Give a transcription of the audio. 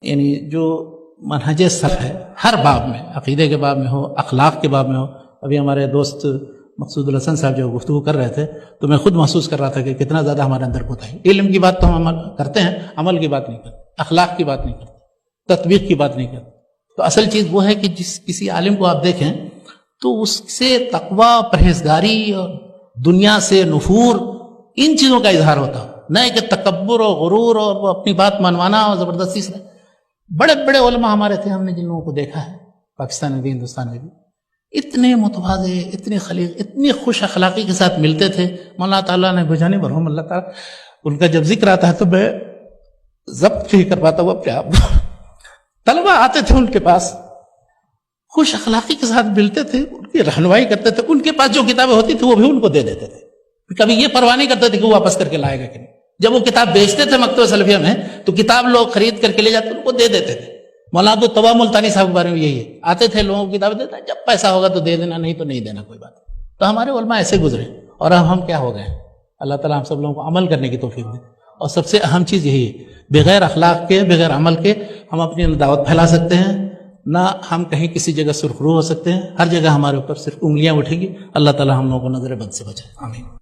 یعنی جو منہج سلف ہے ہر باب میں، عقیدے کے باب میں ہو، اخلاق کے باب میں ہو. ابھی ہمارے دوست مقصود الحسن صاحب جو گفتگو کر رہے تھے تو میں خود محسوس کر رہا تھا کہ کتنا زیادہ ہمارے اندر کوتاہی. علم کی بات تو ہم عمل کرتے ہیں، عمل کی بات نہیں کرتے، اخلاق کی بات نہیں کرتے، تطبیق کی بات نہیں کرتے. تو اصل چیز وہ ہے کہ جس کسی عالم کو آپ دیکھیں تو اس سے تقوی، پرہیزگاری اور دنیا سے نفور، ان چیزوں کا اظہار ہوتا ہو، نہ کہ تکبر اور غرور اور وہ اپنی بات منوانا اور زبردستی سے. بڑے بڑے علماء ہمارے تھے، ہم نے جن لوگوں کو دیکھا ہے پاکستان میں بھی ہندوستان میں بھی، اتنے متواضع، اتنے خلیق، اتنی خوش اخلاقی کے ساتھ ملتے تھے. مولانا تعالیٰ نے بجانے مرحوم اللہ تعالیٰ، ان کا جب ذکر آتا ہے تو میں ضبط نہیں کر پاتا ہوں اپنے آپ. طلبہ آتے تھے ان کے پاس، خوش اخلاقی کے ساتھ ملتے تھے، ان کی رہنمائی کرتے تھے، ان کے پاس جو کتابیں ہوتی تھی وہ بھی ان کو دے دیتے تھے. کبھی یہ پرواہ نہیں کرتے تھے کہ وہ واپس کر کے لائے گا کہ نہیں. جب وہ کتاب بیچتے تھے مکتبہ سلفیہ میں تو کتاب لوگ خرید کر کے لے جاتے، ان کو دے دیتے تھے. مولانا عبدالطواب ملتانی صاحب کے بارے میں یہی ہے، آتے تھے لوگوں کو کتابیں دیتے، جب پیسہ ہوگا تو دے دینا، نہیں تو نہیں دینا، کوئی بات. تو ہمارے علماء ایسے گزرے، اور اب ہم کیا ہو گئے. اللہ تعالیٰ ہم سب لوگوں کو عمل کرنے کی توفیق دے. اور سب سے اہم چیز یہی ہے، بغیر اخلاق کے، بغیر عمل کے ہم اپنی دعوت پھیلا سکتے ہیں نہ ہم کہیں کسی جگہ سرخرو ہو سکتے ہیں. ہر جگہ ہمارے اوپر صرف انگلیاں اٹھیں گی. اللہ تعالیٰ ہم لوگوں کو نظر بد سے بچائے. آمین.